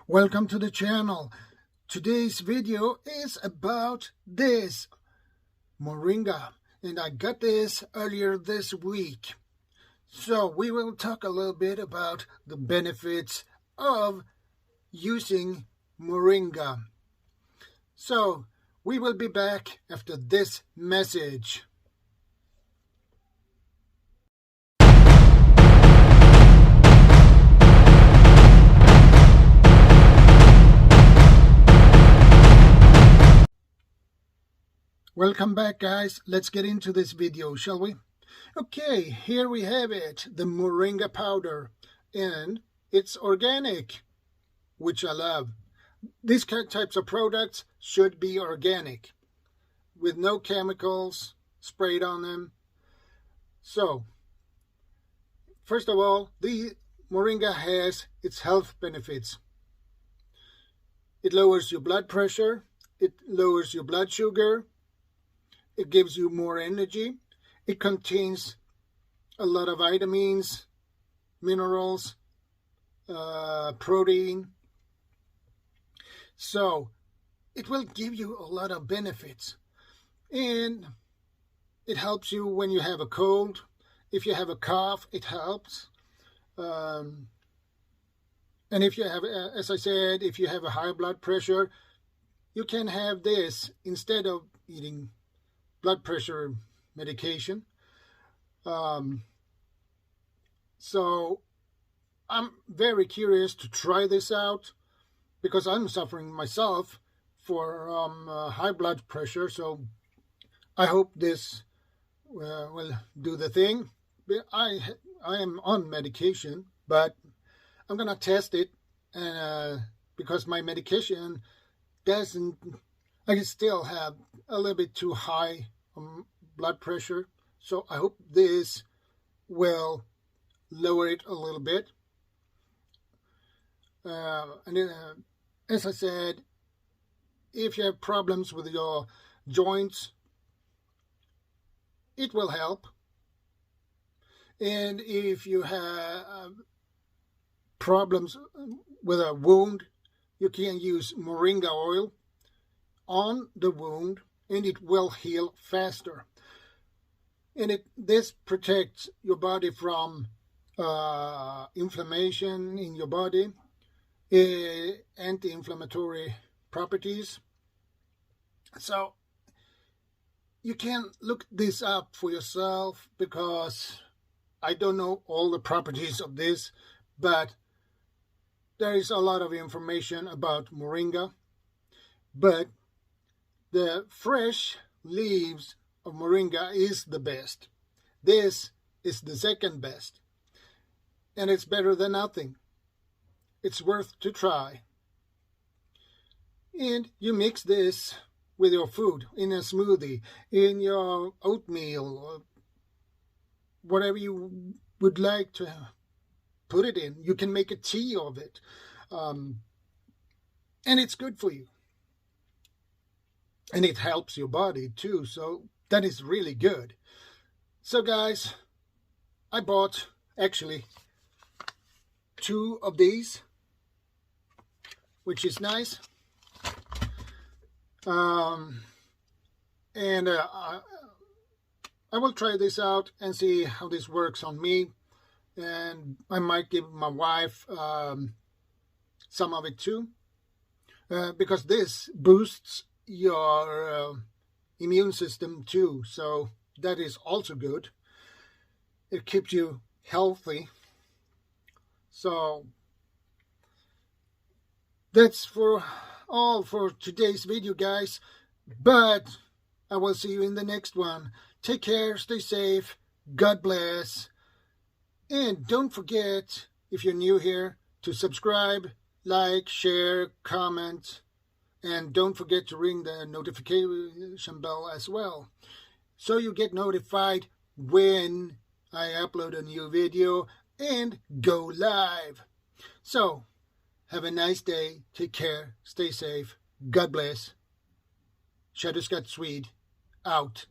Welcome to the channel. Today's video is about this Moringa, and I got this earlier this week. So we will talk a little bit about the benefits of using Moringa. So we will be back after this message. Welcome back, guys. Let's get into this video, shall we? Okay, here we have it, the Moringa powder, and it's organic, which I love. These types of products should be organic, with no chemicals sprayed on them. So, first of all, the Moringa has its health benefits. It lowers your blood pressure, it lowers your blood sugar, it gives you more energy. It contains a lot of vitamins, minerals, protein. So it will give you a lot of benefits. And it helps you when you have a cold. If you have a cough, it helps. And if you have, as I said, if you have a high blood pressure, you can have this instead of eating blood pressure medication. So I'm very curious to try this out because I'm suffering myself for high blood pressure. So I hope this will do the thing. I am on medication, but I'm gonna test it, and because my medication doesn't, I can still have a little bit too high blood pressure. So I hope this will lower it a little bit. As I said, if you have problems with your joints, it will help. And if you have problems with a wound, you can use Moringa oil on the wound, and it will heal faster. And this protects your body from inflammation in your body, anti-inflammatory properties. So you can look this up for yourself, because I don't know all the properties of this, but there is a lot of information about Moringa. But the fresh leaves of Moringa is the best. This is the second best. And it's better than nothing. It's worth to try. And you mix this with your food, in a smoothie, in your oatmeal, or whatever you would like to put it in. You can make a tea of it. And it's good for you. And it helps your body too, so that is really good. So guys, I bought actually 2 of these, which is nice. And I will try this out and see how this works on me. And I might give my wife some of it too, because this boosts your immune system too, so that is also good. It keeps you healthy. So that's all for today's video, guys, but I will see you in the next one. Take care, stay safe, God bless, and don't forget, if you're new here, to subscribe, like, share, comment. And don't forget to ring the notification bell as well, so you get notified when I upload a new video and go live. So, have a nice day, take care, stay safe, God bless. ShadowScoutSwede, out.